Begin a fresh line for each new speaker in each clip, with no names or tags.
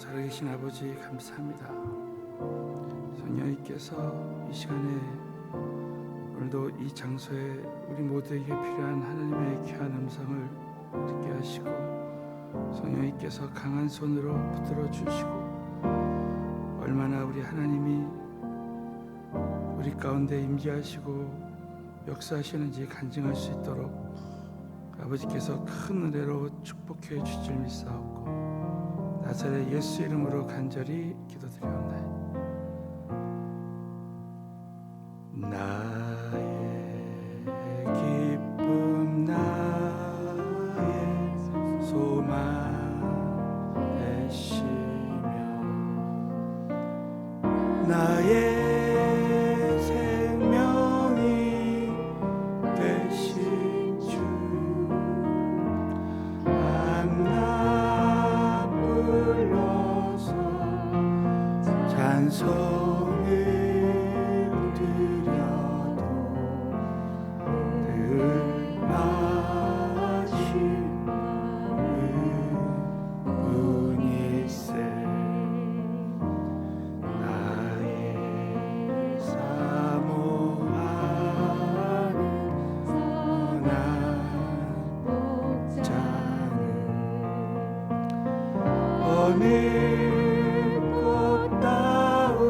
살아계신 아버지 감사합니다. 성령님께서 이 시간에 오늘도 이 장소에 우리 모두에게 필요한 하나님의 귀한 음성을 듣게 하시고 성령님께서 강한 손으로 붙들어 주시고 얼마나 우리 하나님이 우리 가운데 임재하시고 역사하시는지 간증할 수 있도록 아버지께서 큰 은혜로 축복해 주실 믿사옵고 나사렛 예수 이름으로 간절히 기도드리옵나이다. 나의 기쁨 나의 소망 되시며 나의 생명이 되신 주 밤낮 불러서 찬송을 드려도 늘 아실 분일세. 나의 사모하는 선한 목자는 어느 꽃다운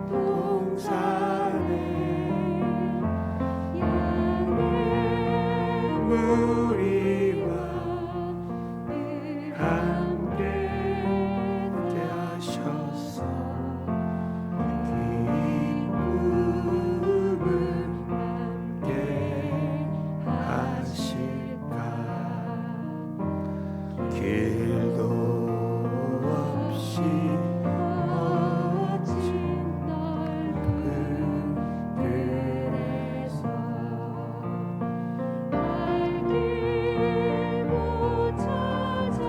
동산에 무리와 함께 대하셔서 기쁨을 함께 하실까. 길도 없이 멋진 그늘에서 길 못 찾아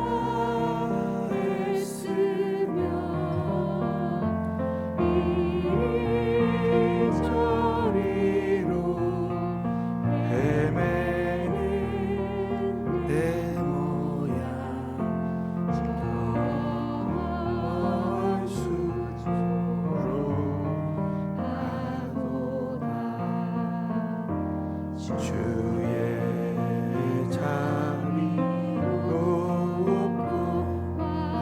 애쓰며 이리저리로 헤매는 내 모양 먼 숲으로 가도다. 주의 자비로 없고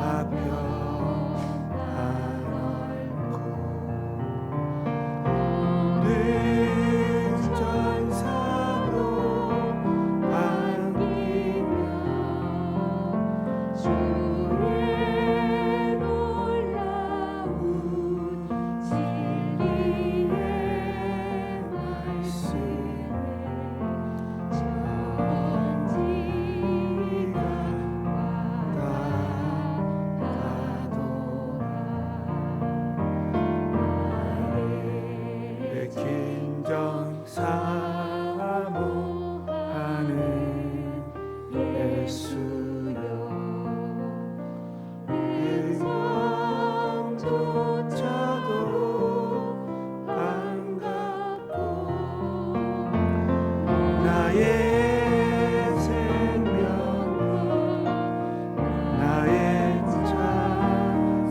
화평하고 늘 전사도 반기며 주의 놀라운 진리의 말씀에 천지가 나의 긴장 사모하는 예수여 이성조차도 반갑고 나의 생명과 나의 참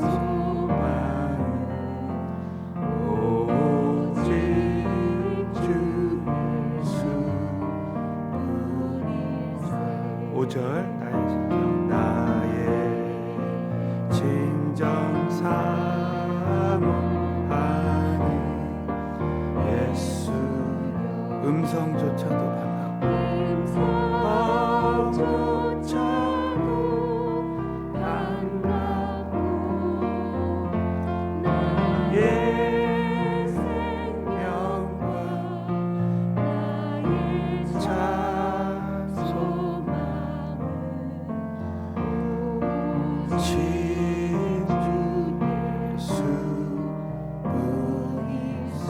소망은 오직 주 예수뿐이사. 5절 나의 진정 사모하는 예수 음성조차도 반갑고 나의 생명과 나의 참 소망은 오직 주 예수뿐이세.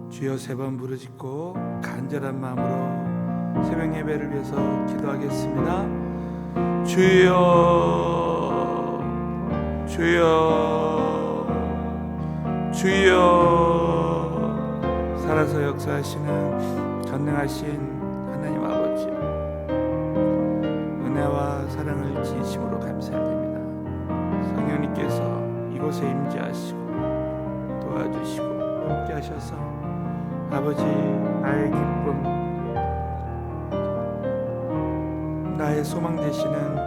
주여 세 번 부르짖고 간절한 마음으로 새벽 예배를 위해서 기도하겠습니다. 주여 주여 주여 살아서 역사하시는 전능하신 하나님 아버지, 은혜와 사랑을 진심으로 감사드립니다. 성령님께서 이곳에 임재하시고 도와주시고 함께 하셔서 아버지, 나의 기쁨, 나의 소망 되시는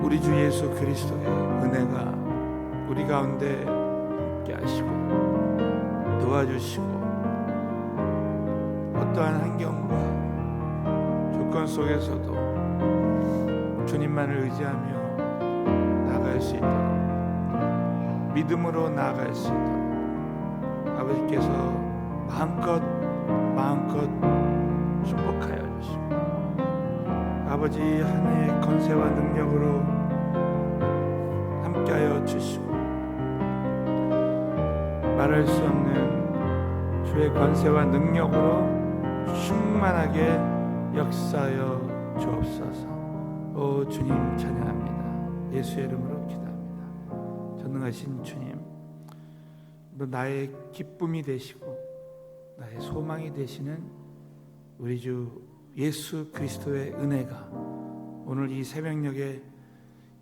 우리 주 예수 그리스도의 은혜가 우리 가운데 함께 하시고 도와주시고 어떠한 환경과 조건 속에서도 주님만을 의지하며 나아갈 수 있도록, 믿음으로 나아갈 수 있도록 아버지께서 마음껏 축복하여 주시고 아버지 하나님의 권세와 능력으로 함께하여 주시고 말할 수 없는 주의 권세와 능력으로 충만하게 역사하여 주옵소서. 오 주님 찬양합니다. 예수의 이름으로 기도합니다. 전능하신 주님, 나의 기쁨이 되시고 나의 소망이 되시는 우리 주 예수 그리스도의 은혜가 오늘 이 새벽녘에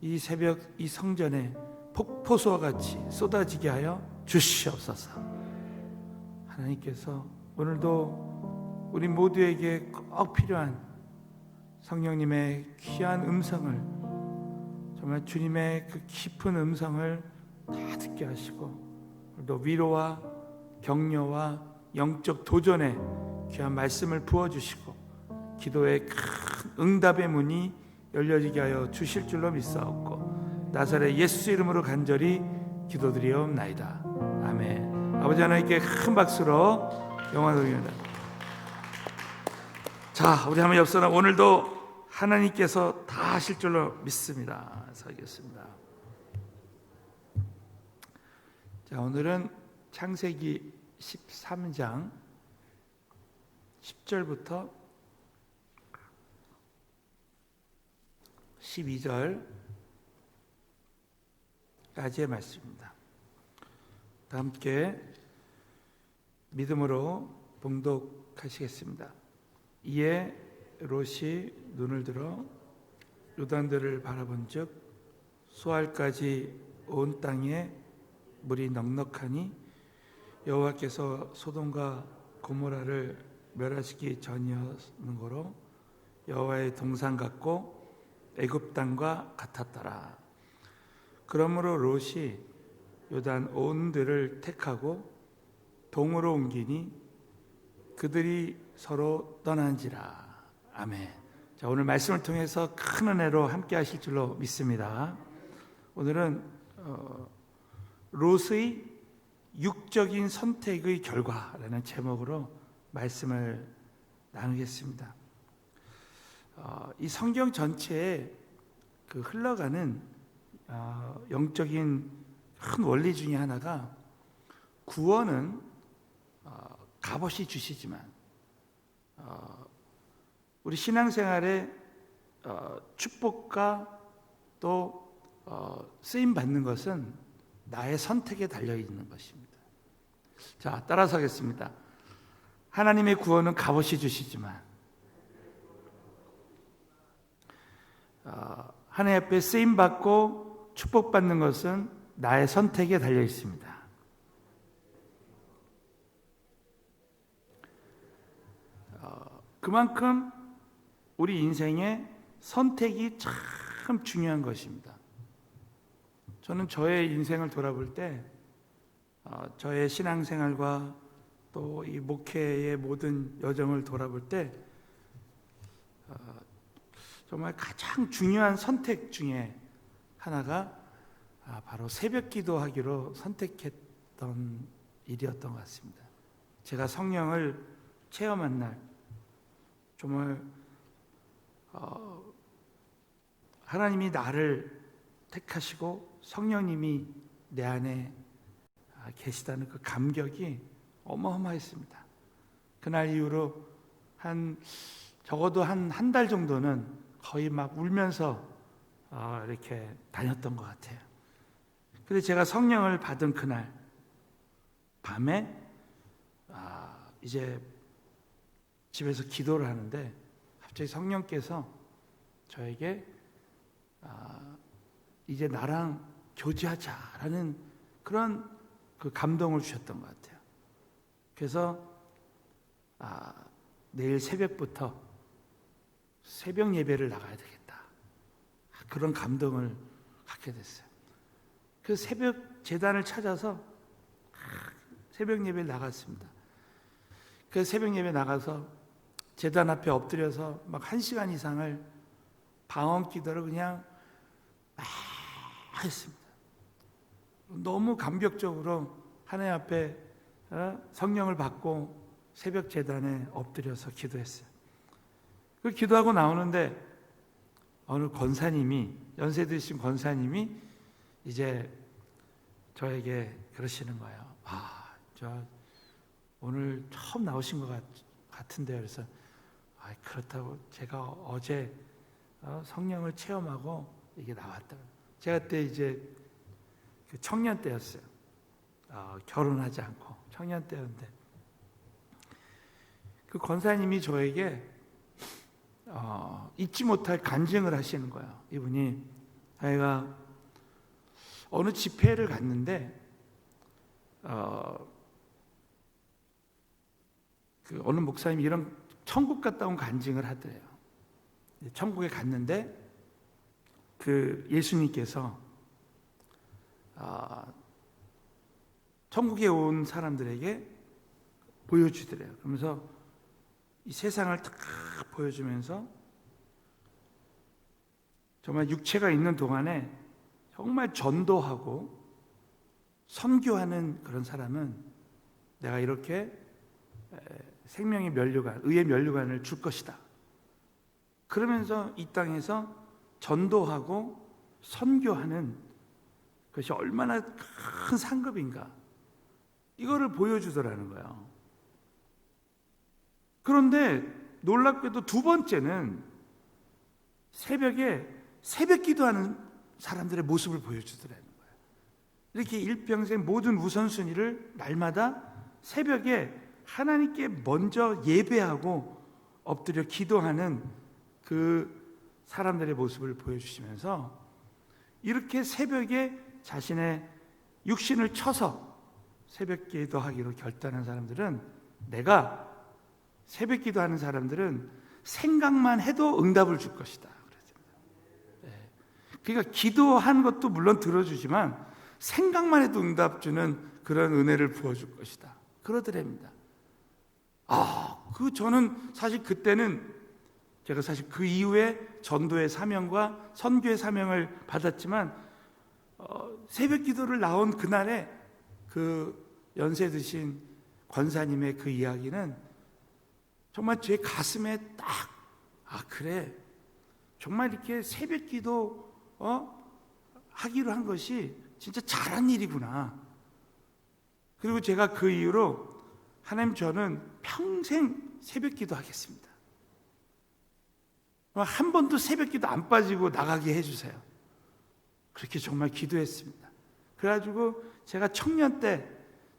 이 새벽 이 성전에 폭포수와 같이 쏟아지게 하여 주시옵소서. 하나님께서 오늘도 우리 모두에게 꼭 필요한 성령님의 귀한 음성을, 정말 주님의 그 깊은 음성을 다 듣게 하시고 또 위로와 격려와 영적 도전에 귀한 말씀을 부어주시고 기도의 큰 응답의 문이 열려지게 하여 주실 줄로 믿사옵고 나사렛 예수 이름으로 간절히 기도드리옵나이다. 아멘. 아버지 하나님께 큰 박수로 영광 돌립니다. 자, 우리 한번 옆서나 오늘도 하나님께서 다 하실 줄로 믿습니다. 서겠습니다. 자, 오늘은 창세기 13장 10절부터 12절까지의 말씀입니다. 다 함께 믿음으로 봉독하시겠습니다. 이에 롯이 눈을 들어 요단들을 바라본즉 수알까지 온 땅에 물이 넉넉하니 여호와께서 소돔과 고모라를 멸하시기 전이었는 거로 여호와의 동산 같고 애굽 땅과 같았더라. 그러므로 롯이 요단 온 들을 택하고 동으로 옮기니 그들이 서로 떠난지라. 아멘. 자, 오늘 말씀을 통해서 큰 은혜로 함께 하실 줄로 믿습니다. 오늘은 롯의 육적인 선택의 결과라는 제목으로 말씀을 나누겠습니다. 이 성경 전체에 그 흘러가는 영적인 큰 원리 중에 하나가 구원은 값없이 주시지만 우리 신앙생활에 축복과 또 쓰임 받는 것은 나의 선택에 달려 있는 것입니다. 자, 따라서 하겠습니다. 하나님의 구원은 값없이 주시지만 하나님 앞에 쓰임 받고 축복받는 것은 나의 선택에 달려 있습니다. 그만큼 우리 인생에 선택이 참 중요한 것입니다. 저는 저의 인생을 돌아볼 때 저의 신앙생활과 또 이 목회의 모든 여정을 돌아볼 때 정말 가장 중요한 선택 중에 하나가 바로 새벽 기도하기로 선택했던 일이었던 것 같습니다. 제가 성령을 체험한 날 정말 하나님이 나를 택하시고 성령님이 내 안에 계시다는 그 감격이 어마어마했습니다. 그날 이후로 적어도 한 달 정도는 거의 막 울면서 이렇게 다녔던 것 같아요. 근데 제가 성령을 받은 그날 밤에 이제 집에서 기도를 하는데 갑자기 성령께서 저에게 이제 나랑 교제하자라는 그런 그 감동을 주셨던 것 같아요. 그래서 내일 새벽부터 새벽 예배를 나가야 되겠다, 그런 감동을 갖게 됐어요. 그 새벽 제단을 찾아서 새벽 예배를 나갔습니다. 그 새벽 예배 나가서 제단 앞에 엎드려서 막 1시간 이상을 방언 기도를 그냥 막 했습니다. 너무 감격적으로 하나님 앞에 성령을 받고 새벽 제단에 엎드려서 기도했어요. 그 기도하고 나오는데 어느 권사님이, 연세 드신 권사님이 이제 저에게 그러시는 거예요. 저 오늘 처음 나오신 것 같은데요. 그래서 그렇다고 제가 어제 성령을 체험하고 이게 나왔다. 제가 그때 이제 그 청년 때였어요. 결혼하지 않고 청년 때였는데 그 권사님이 저에게 잊지 못할 간증을 하시는 거예요. 이분이 자기가 어느 집회를 갔는데 그 어느 목사님이 이런 천국 갔다 온 간증을 하더래요. 천국에 갔는데 그 예수님께서 천국에 온 사람들에게 보여주더래요. 그러면서 이 세상을 딱 보여주면서 정말 육체가 있는 동안에 정말 전도하고 선교하는 그런 사람은 내가 이렇게 생명의 면류관, 의의 면류관을 줄 것이다. 그러면서 이 땅에서 전도하고 선교하는 것이 얼마나 큰 상급인가, 이거를 보여주더라는 거예요. 그런데 놀랍게도 두 번째는 새벽에 새벽 기도하는 사람들의 모습을 보여주더라는 거예요. 이렇게 일평생 모든 우선순위를 날마다 새벽에 하나님께 먼저 예배하고 엎드려 기도하는 그 사람들의 모습을 보여주시면서 이렇게 새벽에 자신의 육신을 쳐서 새벽 기도하기로 결단한 사람들은, 내가 새벽 기도하는 사람들은 생각만 해도 응답을 줄 것이다. 그러니까 기도한 것도 물론 들어주지만 생각만 해도 응답 주는 그런 은혜를 부어줄 것이다, 그러더랍니다. 저는 사실 그때는 제가 사실 그 이후에 전도의 사명과 선교의 사명을 받았지만 새벽 기도를 나온 그날에 그 연세 드신 권사님의 그 이야기는 정말 제 가슴에 딱, 그래, 정말 이렇게 새벽 기도 하기로 한 것이 진짜 잘한 일이구나. 그리고 제가 그 이후로 하나님, 저는 평생 새벽 기도 하겠습니다. 한 번도 새벽 기도 안 빠지고 나가게 해주세요. 그렇게 정말 기도했습니다. 그래가지고 제가 청년 때,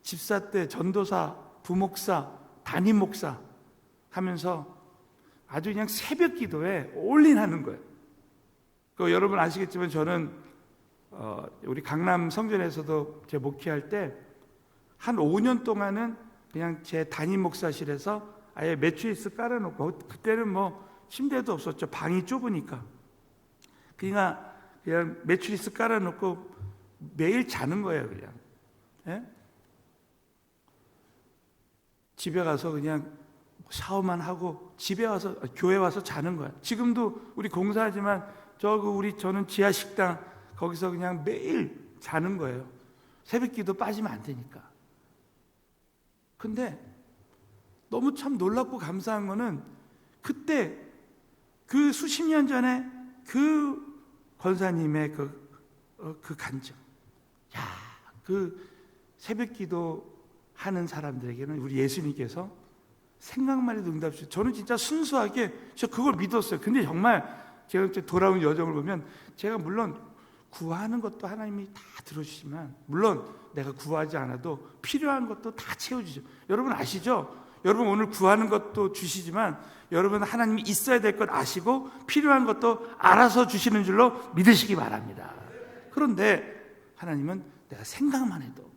집사 때, 전도사, 부목사, 담임 목사 하면서 아주 그냥 새벽 기도에 올인하는 거예요. 여러분 아시겠지만 저는 우리 강남 성전에서도 제 목회할 때 한 5년 동안은 그냥 제 담임 목사실에서 아예 매트리스 깔아놓고, 그때는 뭐 침대도 없었죠. 방이 좁으니까. 그냥 매트리스 깔아놓고 매일 자는 거예요, 그냥. 예? 집에 가서 그냥 샤워만 하고 집에 와서, 교회 와서 자는 거야. 지금도 우리 공사하지만 저는 지하 식당 거기서 그냥 매일 자는 거예요. 새벽 기도 빠지면 안 되니까. 근데 너무 참 놀랍고 감사한 거는 그때 그 수십 년 전에 그 권사님의 그 간증, 그 새벽 기도 하는 사람들에게는 우리 예수님께서 생각만 해도 응답 주시고, 저는 진짜 순수하게 그걸 믿었어요. 근데 정말 제가 돌아온 여정을 보면 제가 물론 구하는 것도 하나님이 다 들어주시지만, 물론 내가 구하지 않아도 필요한 것도 다 채워주죠. 여러분 아시죠? 여러분 오늘 구하는 것도 주시지만 여러분 하나님이 있어야 될 것 아시고 필요한 것도 알아서 주시는 줄로 믿으시기 바랍니다. 그런데 하나님은 내가 생각만 해도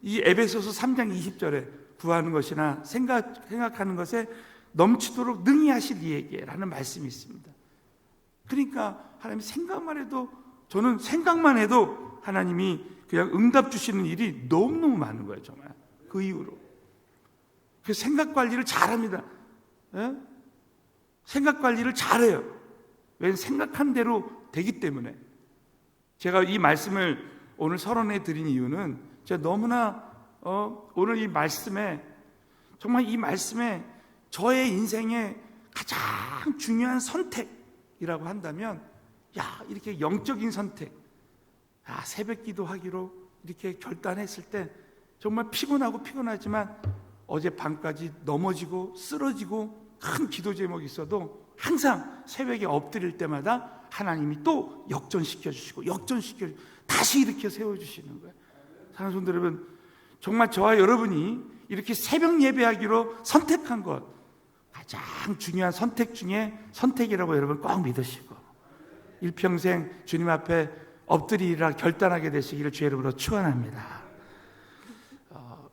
이 에베소서 3장 20절에 구하는 것이나 생각하는 것에 넘치도록 능히 하실 이에게라는 말씀이 있습니다. 그러니까 하나님 생각만 해도, 저는 생각만 해도 하나님이 그냥 응답 주시는 일이 너무너무 많은 거예요. 정말 그 이후로 그 생각 관리를 잘합니다. 예? 생각 관리를 잘해요. 왜냐하면 생각한 대로 되기 때문에. 제가 이 말씀을 오늘 서론해 드린 이유는 제가 너무나 오늘 이 말씀에, 정말 이 말씀에 저의 인생의 가장 중요한 선택이라고 한다면, 이렇게 영적인 선택, 새벽 기도하기로 이렇게 결단했을 때 정말 피곤하지만 어제 밤까지 넘어지고 쓰러지고 큰 기도 제목이 있어도 항상 새벽에 엎드릴 때마다 하나님이 또 역전시켜 주시고 다시 일으켜 세워주시는 거예요. 사랑하는 성도 여러분, 정말 저와 여러분이 이렇게 새벽 예배하기로 선택한 것, 가장 중요한 선택 중에 선택이라고 여러분 꼭 믿으시고 일평생 주님 앞에 엎드리라 결단하게 되시기를 주의 이름으로 축원합니다.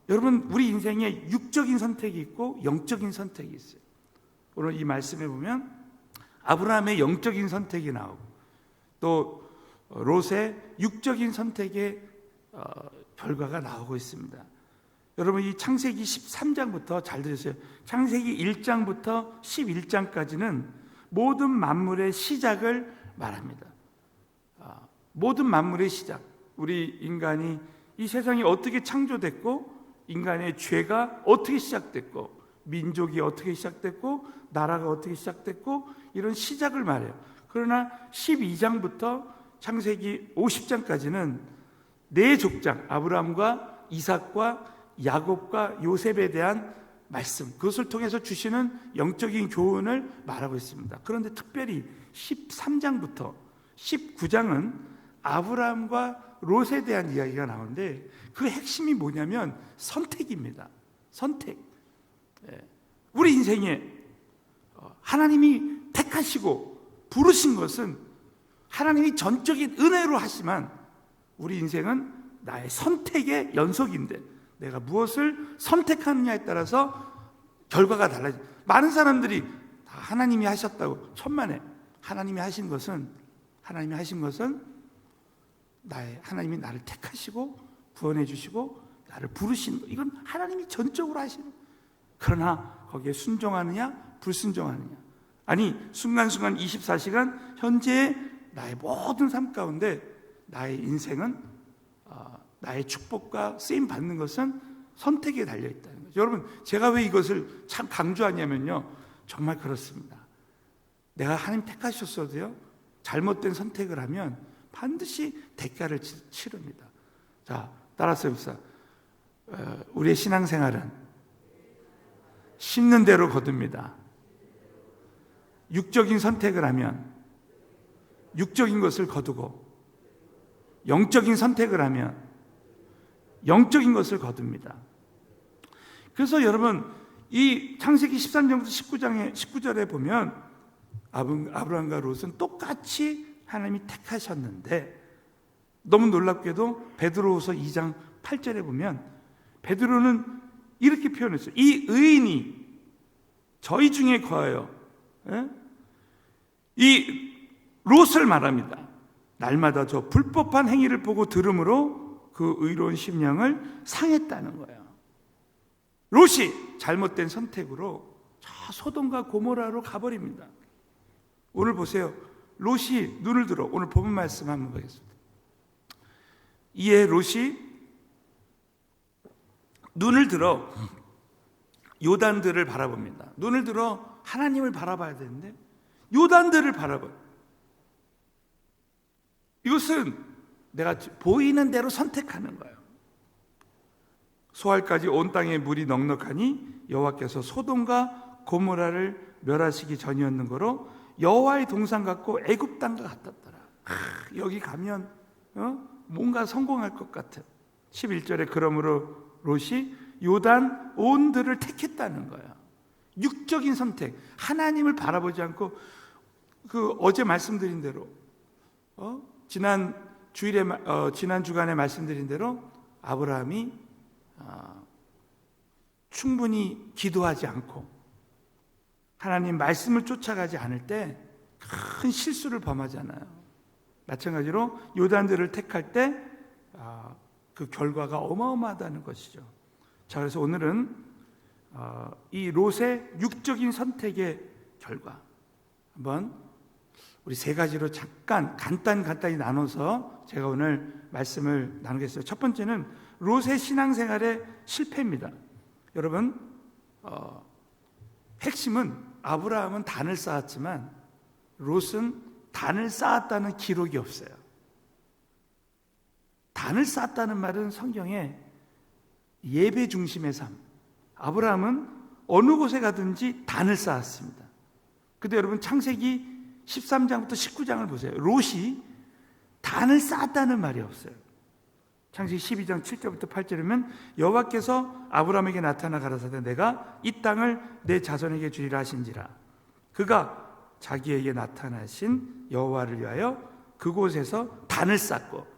여러분, 우리 인생에 육적인 선택이 있고 영적인 선택이 있어요. 오늘 이 말씀에 보면 아브라함의 영적인 선택이 나오고 또 롯의 육적인 선택의 결과가 나오고 있습니다. 여러분, 이 창세기 13장부터 잘 들으세요. 창세기 1장부터 11장까지는 모든 만물의 시작을 말합니다. 모든 만물의 시작, 우리 인간이 이 세상이 어떻게 창조됐고 인간의 죄가 어떻게 시작됐고 민족이 어떻게 시작됐고 나라가 어떻게 시작됐고 이런 시작을 말해요. 그러나 12장부터 창세기 50장까지는 네 족장, 아브라함과 이삭과 야곱과 요셉에 대한 말씀, 그것을 통해서 주시는 영적인 교훈을 말하고 있습니다. 그런데 특별히 13장부터 19장은 아브라함과 롯에 대한 이야기가 나오는데 그 핵심이 뭐냐면 선택입니다. 선택. 우리 인생에 하나님이 택하시고 부르신 것은 하나님이 전적인 은혜로 하시만 우리 인생은 나의 선택의 연속인데 내가 무엇을 선택하느냐에 따라서 결과가 달라집니다. 많은 사람들이 다 하나님이 하셨다고 천만에, 하나님이 하신 것은 하나님이 나를 택하시고 구원해 주시고 나를 부르신 것, 이건 하나님이 전적으로 하시는 거예요. 그러나 거기에 순종하느냐 불순종하느냐, 아니 순간순간 24시간 현재의 나의 모든 삶 가운데 나의 인생은 나의 축복과 쓰임 받는 것은 선택에 달려있다는 거죠. 여러분, 제가 왜 이것을 참 강조하냐면요, 정말 그렇습니다. 내가 하나님 택하셨어도요 잘못된 선택을 하면 반드시 대가를 치릅니다. 자, 따라서 봅시다. 우리의 신앙생활은 심는 대로 거둡니다. 육적인 선택을 하면 육적인 것을 거두고 영적인 선택을 하면 영적인 것을 거둡니다. 그래서 여러분, 이 창세기 13장부터 19절에 보면 아브라함과 롯은 똑같이 하나님이 택하셨는데, 너무 놀랍게도 베드로후서 2장 8절에 보면 베드로는 이렇게 표현했어요. 이 의인이 저희 중에 거하여, 이 롯을 말합니다. 날마다 저 불법한 행위를 보고 들음으로 그 의로운 심령을 상했다는 거예요. 롯이 잘못된 선택으로 저 소돔과 고모라로 가버립니다. 오늘 보세요. 롯이 눈을 들어, 오늘 본문 말씀 한번 보겠습니다. 이에 롯이 눈을 들어 요단들을 바라봅니다. 눈을 들어 하나님을 바라봐야 되는데 요단들을 바라봐요. 이것은 내가 보이는 대로 선택하는 거예요. 소알까지 온 땅에 물이 넉넉하니 여호와께서 소돔과 고모라를 멸하시기 전이었는 거로 여호와의 동산 같고 애굽 땅과 같았더라. 여기 가면 뭔가 성공할 것 같은. 11절에 그러므로 롯이 요단 온들을 택했다는 거예요. 육적인 선택. 하나님을 바라보지 않고 어제 말씀드린 대로 지난 주간에 말씀드린 대로 아브라함이 충분히 기도하지 않고 하나님 말씀을 쫓아가지 않을 때 큰 실수를 범하잖아요. 마찬가지로 요단들을 택할 때 그 결과가 어마어마하다는 것이죠. 자, 그래서 오늘은 이 롯의 육적인 선택의 결과 한번 우리 세 가지로 잠깐 간단히 나눠서 제가 오늘 말씀을 나누겠어요. 첫 번째는 롯의 신앙생활의 실패입니다. 여러분, 핵심은 아브라함은 단을 쌓았지만 롯은 단을 쌓았다는 기록이 없어요. 단을 쌓았다는 말은 성경에 예배 중심의 삶. 아브라함은 어느 곳에 가든지 단을 쌓았습니다. 근데 여러분 창세기 13장부터 19장을 보세요. 롯이 단을 쌓았다는 말이 없어요. 창세기 12장 7절부터 8절이면 여호와께서 아브라함에게 나타나 가라사대 내가 이 땅을 내 자손에게 주리라 하신지라. 그가 자기에게 나타나신 여호와를 위하여 그곳에서 단을 쌓고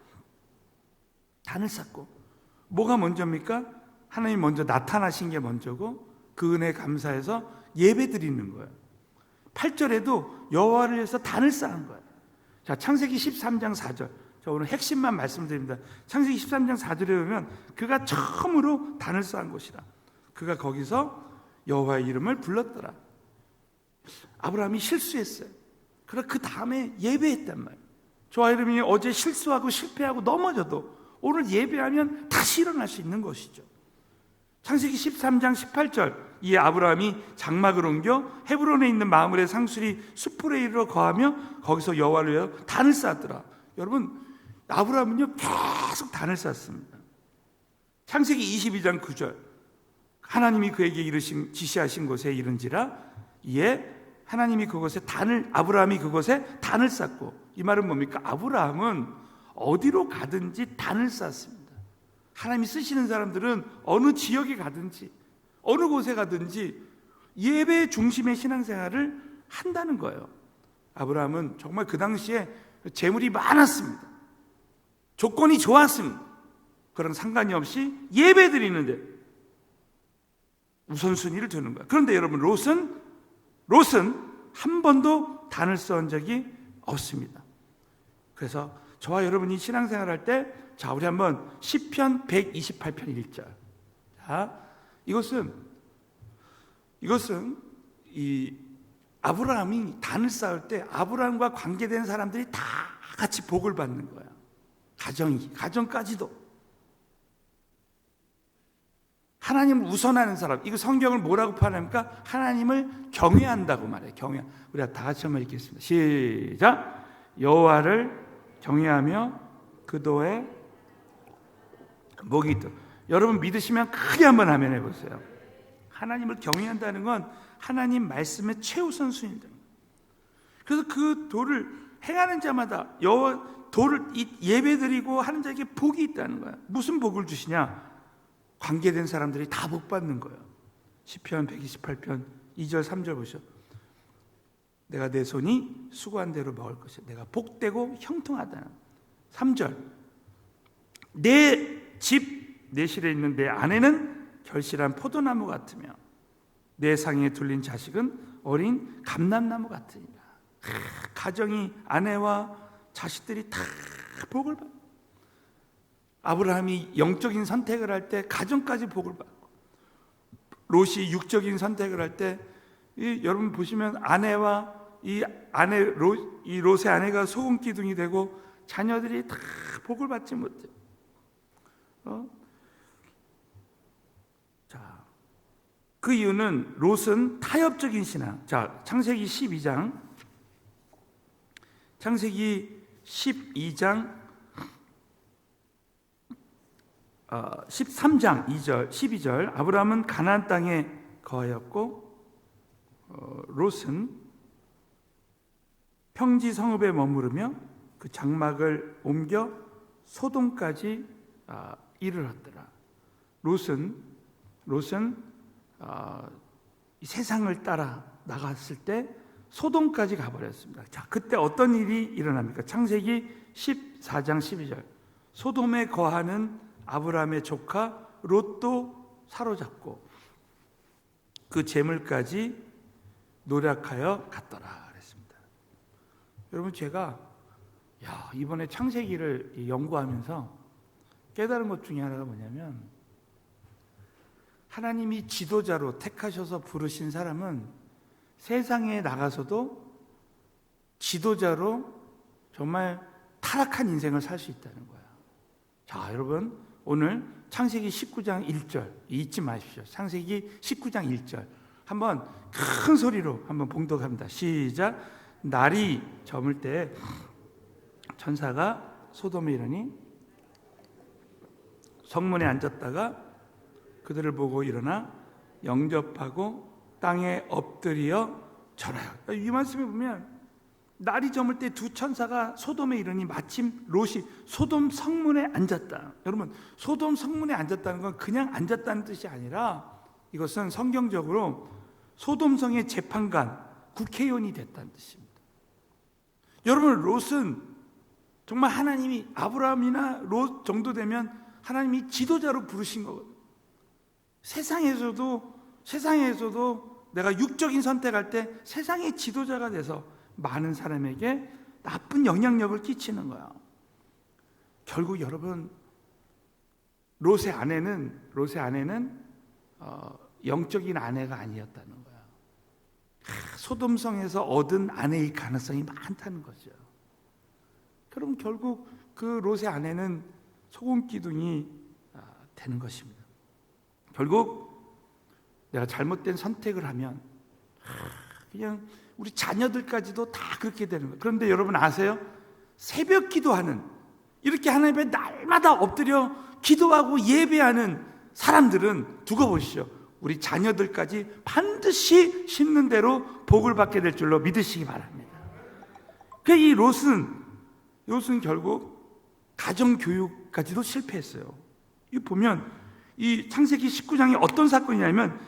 뭐가 먼저입니까? 하나님 먼저 나타나신 게 먼저고 그 은혜에 감사해서 예배 드리는 거예요. 8절에도 여호와를 위해서 단을 쌓은 거예요. 자, 창세기 13장 4절. 자, 오늘 핵심만 말씀드립니다. 창세기 13장 4절에 보면 그가 처음으로 단을 쌓은 곳이라. 그가 거기서 여호와의 이름을 불렀더라. 아브라함이 실수했어요. 그러나 그 다음에 예배했단 말이에요. 저와 여러분이 어제 실수하고 실패하고 넘어져도 오늘 예배하면 다시 일어날 수 있는 것이죠. 창세기 13장 18절 이 아브라함이 장막을 옮겨 헤브론에 있는 마므레 상수리 숲으로 이르러 거하며 거기서 여호와를 위하여 단을 쌓았더라. 여러분, 아브라함은요 계속 단을 쌓습니다. 창세기 22장 9절 하나님이 그에게 지시하신 곳에 이른지라 이에 하나님이 그곳에 아브라함이 그곳에 단을 쌓고, 이 말은 뭡니까? 아브라함은 어디로 가든지 단을 쌓습니다. 하나님이 쓰시는 사람들은 어느 지역에 가든지 어느 곳에 가든지 예배 중심의 신앙생활을 한다는 거예요. 아브라함은 정말 그 당시에 재물이 많았습니다. 조건이 좋았습니다. 그런 상관이 없이 예배 드리는데 우선순위를 두는 거예요. 그런데 여러분, 롯은 한 번도 단을 쌓은 적이 없습니다. 그래서 저와 여러분이 신앙생활 할 때, 자, 우리 한번 시편 128편 1절. 자, 이것은 이 아브라함이 단을 쌓을 때 아브라함과 관계된 사람들이 다 같이 복을 받는 거야. 가정까지도. 하나님을 우선하는 사람. 이거 성경을 뭐라고 표현합니까? 하나님을 경외한다고 말해요. 우리가 다 같이 한번 읽겠습니다. 시작. 여호와를 경외하며 그도의 목이 있도록. 여러분 믿으시면 크게 한번 아멘 해보세요. 하나님을 경외한다는 건 하나님 말씀의 최우선 순위입니다. 그래서 그 도를 행하는 자마다 도를 예배드리고 하는 자에게 복이 있다는 거야. 무슨 복을 주시냐? 관계된 사람들이 다 복 받는 거예요. 시편 128편 2절 3절 보시죠. 내가 내 손이 수고한 대로 먹을 것이야. 내가 복되고 형통하다. 3절 내 집 내실에 있는 내 아내는 결실한 포도나무 같으며 내 상에 둘린 자식은 어린 감람나무 같으니라. 가정이, 아내와 자식들이 다 복을 받고, 아브라함이 영적인 선택을 할 때 가정까지 복을 받고, 롯이 육적인 선택을 할 때 여러분 보시면 이 롯의 아내가 소금 기둥이 되고 자녀들이 다 복을 받지 못해. 자, 그 이유는 롯은 타협적인 신앙. 자, 창세기 13장 2절 12절 아브라함은 가나안 땅에 거하였고 롯은 평지 성읍에 머무르며 그 장막을 옮겨 소돔까지 이르렀더라. 롯은 롯은 이 세상을 따라 나갔을 때 소돔까지 가버렸습니다. 자, 그때 어떤 일이 일어납니까? 창세기 14장 12절. 소돔에 거하는 아브라함의 조카 롯도 사로잡고 그 재물까지 노력하여 갔더라 그랬습니다. 여러분, 제가 이번에 창세기를 연구하면서 깨달은 것 중에 하나가 뭐냐면, 하나님이 지도자로 택하셔서 부르신 사람은 세상에 나가서도 지도자로 정말 타락한 인생을 살 수 있다는 거야. 자, 여러분, 오늘 창세기 19장 1절 잊지 마십시오. 창세기 19장 1절 한번 큰 소리로 한번 봉독합니다. 시작. 날이 저물 때 천사가 소돔에 이르니 성문에 앉았다가 그들을 보고 일어나 영접하고 땅에 엎드려 절하여. 이 말씀에 보면 날이 저물 때 두 천사가 소돔에 이르니 마침 롯이 소돔 성문에 앉았다. 여러분, 소돔 성문에 앉았다는 건 그냥 앉았다는 뜻이 아니라 이것은 성경적으로 소돔성의 재판관, 국회의원이 됐다는 뜻입니다. 여러분, 롯은 정말 하나님이 아브라함이나 롯 정도 되면 하나님이 지도자로 부르신 거거든요. 세상에서도 내가 육적인 선택할 때 세상의 지도자가 돼서 많은 사람에게 나쁜 영향력을 끼치는 거야. 결국 여러분, 롯의 아내는 영적인 아내가 아니었다는 거야. 소돔성에서 얻은 아내일 가능성이 많다는 거죠. 그럼 결국 그 롯의 아내는 소금 기둥이 되는 것입니다. 결국 내가 잘못된 선택을 하면 그냥 우리 자녀들까지도 다 그렇게 되는 거예요. 그런데 여러분 아세요? 새벽 기도하는, 이렇게 하나님 앞에 날마다 엎드려 기도하고 예배하는 사람들은 두고 보시죠. 우리 자녀들까지 반드시 심는 대로 복을 받게 될 줄로 믿으시기 바랍니다. 이 롯은 결국 가정교육까지도 실패했어요. 이 보면 이 창세기 19장에 어떤 사건이냐면,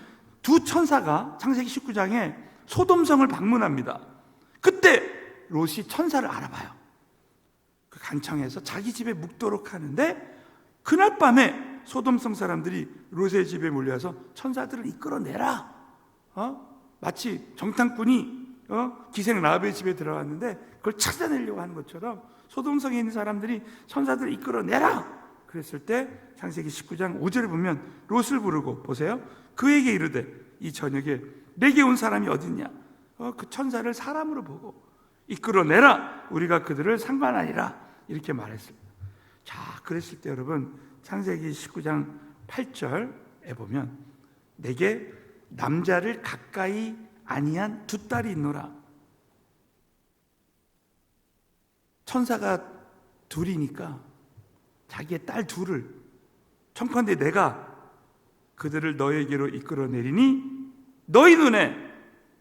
두 천사가 창세기 19장에 소돔성을 방문합니다. 그때 롯이 천사를 알아봐요. 그 간청에서 자기 집에 묵도록 하는데, 그날 밤에 소돔성 사람들이 롯의 집에 몰려와서 천사들을 이끌어내라. 마치 정탐꾼이 기생 라합의 집에 들어왔는데 그걸 찾아내려고 하는 것처럼 소돔성에 있는 사람들이 천사들을 이끌어내라. 그랬을 때 창세기 19장 5절에 보면 롯을 부르고, 보세요, 그에게 이르되 이 저녁에 내게 온 사람이 어딨냐. 그 천사를 사람으로 보고 이끌어내라. 우리가 그들을 상관하니라. 이렇게 말했습니다. 자, 그랬을 때 여러분, 창세기 19장 8절에 보면 내게 남자를 가까이 아니한 두 딸이 있노라. 천사가 둘이니까 자기의 딸 둘을, 청컨대 내가 그들을 너에게로 이끌어내리니 너희 눈에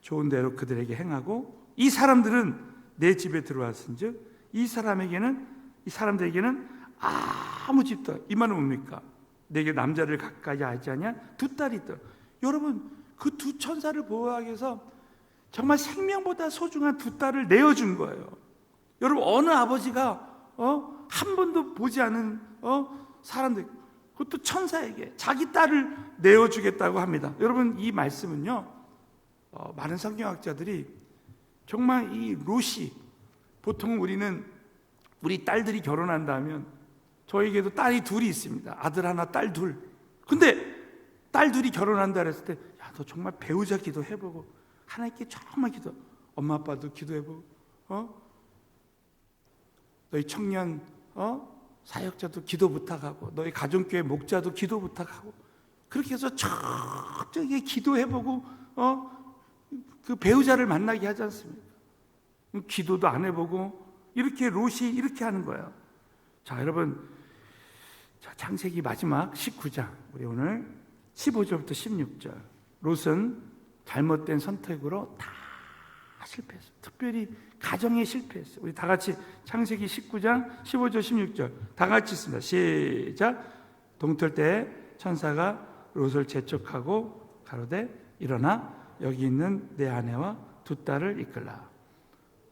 좋은 대로 그들에게 행하고, 이 사람들은 내 집에 들어왔은즉 이 사람들에게는 아무 집도, 이 말은 뭡니까? 내게 남자를 가까이 하지 않냐? 두 딸이 있더라. 여러분, 그 두 천사를 보호하기 위해서 정말 생명보다 소중한 두 딸을 내어준 거예요. 여러분, 어느 아버지가 한 번도 보지 않은 사람들, 그것도 천사에게 자기 딸을 내어주겠다고 합니다. 여러분, 이 말씀은요, 많은 성경학자들이 정말 이 롯이, 보통 우리 딸들이 결혼한다면 저에게도 딸이 둘이 있습니다. 아들 하나, 딸 둘. 근데 딸 둘이 결혼한다 그랬을 때, 야, 너 정말 배우자 기도해보고 하나님께 정말 엄마 아빠도 기도해보고 너희 청년 사역자도 기도 부탁하고, 너희 가정교회 목자도 기도 부탁하고, 그렇게 해서 철저하게 기도해보고 그 배우자를 만나게 하지 않습니까? 기도도 안 해보고 이렇게 롯이 이렇게 하는 거예요. 자, 여러분, 창세기 마지막 19장, 우리 오늘 15절부터 16절. 롯은 잘못된 선택으로 다 실패했어요. 특별히 가정에 실패했어요. 우리 다 같이 창세기 19장 15절 16절 다 같이 있습니다. 시작. 동틀 때 천사가 롯을 재촉하고 가로되 일어나 여기 있는 내 아내와 두 딸을 이끌라.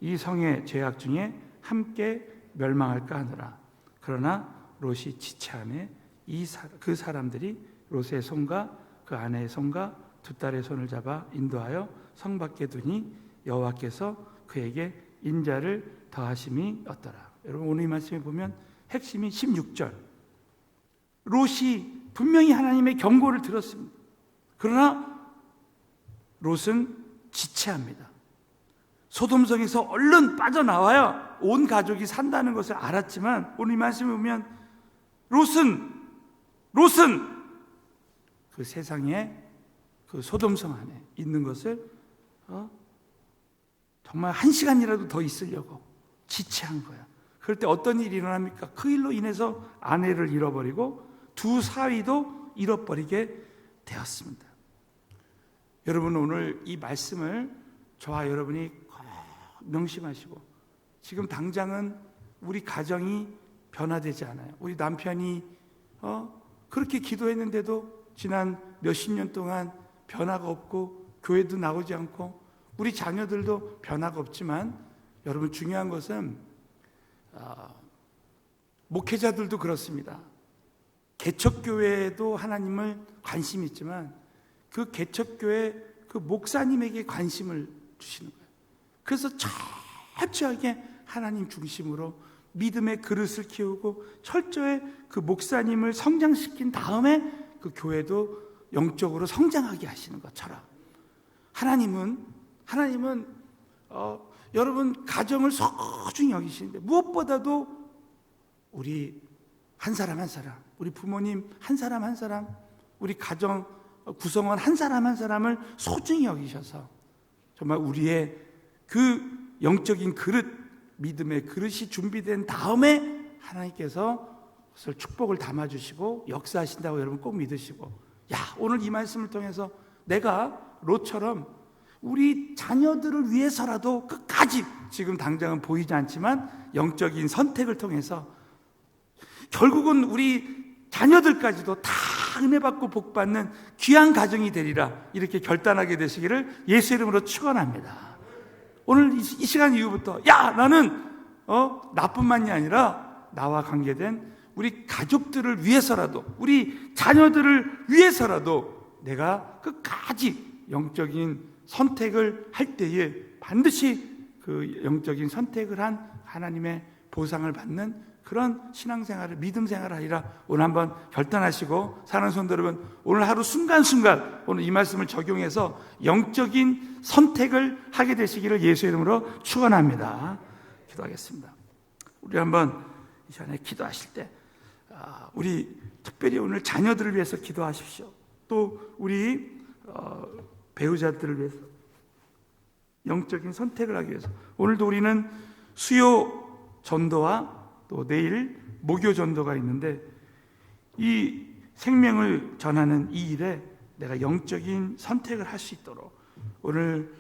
이 성의 죄악 중에 함께 멸망할까 하노라. 그러나 롯이 지체하매 그 사람들이 롯의 손과 그 아내의 손과 두 딸의 손을 잡아 인도하여 성 밖에 두니 여호와께서 그에게 인자를 더하심이 없더라. 여러분, 오늘 이 말씀에 보면 핵심이 16절. 롯이 분명히 하나님의 경고를 들었습니다. 그러나 롯은 지체합니다. 소돔성에서 얼른 빠져나와야 온 가족이 산다는 것을 알았지만, 오늘 이 말씀에 보면 롯은 그 세상에 그 소돔성 안에 있는 것을 정말 한 시간이라도 더 있으려고 지체한 거야. 그럴 때 어떤 일이 일어납니까? 그 일로 인해서 아내를 잃어버리고 두 사위도 잃어버리게 되었습니다. 여러분, 오늘 이 말씀을 저와 여러분이 꼭 명심하시고, 지금 당장은 우리 가정이 변화되지 않아요. 우리 남편이 그렇게 기도했는데도 지난 몇십 년 동안 변화가 없고 교회도 나오지 않고 우리 자녀들도 변화가 없지만, 여러분, 중요한 것은 목회자들도 그렇습니다. 개척교회에도 하나님을 관심이 있지만 그 개척교회 그 목사님에게 관심을 주시는 거예요. 그래서 철저하게 하나님 중심으로 믿음의 그릇을 키우고 철저히 그 목사님을 성장시킨 다음에 그 교회도 영적으로 성장하게 하시는 것처럼, 하나님은 여러분 가정을 소중히 여기시는데, 무엇보다도 우리 한 사람 한 사람, 우리 부모님 한 사람 한 사람, 우리 가정 구성원 한 사람 한 사람을 소중히 여기셔서 정말 우리의 그 영적인 그릇, 믿음의 그릇이 준비된 다음에 하나님께서 그것을 축복을 담아주시고 역사하신다고 여러분 꼭 믿으시고, 오늘 이 말씀을 통해서 내가 롯처럼 우리 자녀들을 위해서라도 끝까지, 지금 당장은 보이지 않지만 영적인 선택을 통해서 결국은 우리 자녀들까지도 다 은혜 받고 복 받는 귀한 가정이 되리라, 이렇게 결단하게 되시기를 예수 이름으로 축원합니다. 오늘 이 시간 이후부터 나는 나뿐만이 아니라 나와 관계된 우리 가족들을 위해서라도, 우리 자녀들을 위해서라도 내가 끝까지 영적인 선택을 할 때에 반드시 그 영적인 선택을 한 하나님의 보상을 받는 그런 신앙생활을, 믿음생활을 하리라 오늘 한번 결단하시고, 사랑하는 성도 여러분, 오늘 하루 순간순간 오늘 이 말씀을 적용해서 영적인 선택을 하게 되시기를 예수의 이름으로 축원합니다. 기도하겠습니다. 우리 한번 이 시간에 기도하실 때 우리 특별히 오늘 자녀들을 위해서 기도하십시오. 또 우리 배우자들을 위해서 영적인 선택을 하기 위해서, 오늘도 우리는 수요 전도와 또 내일 목요 전도가 있는데, 이 생명을 전하는 이 일에 내가 영적인 선택을 할 수 있도록 오늘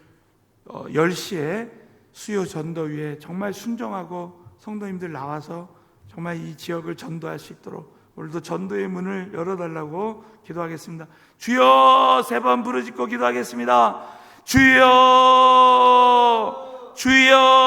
10시에 수요 전도위에 정말 순종하고 성도님들 나와서 정말 이 지역을 전도할 수 있도록 오늘도 전도의 문을 열어달라고 기도하겠습니다. 주여, 3번 부르짖고 기도하겠습니다. 주여, 주여.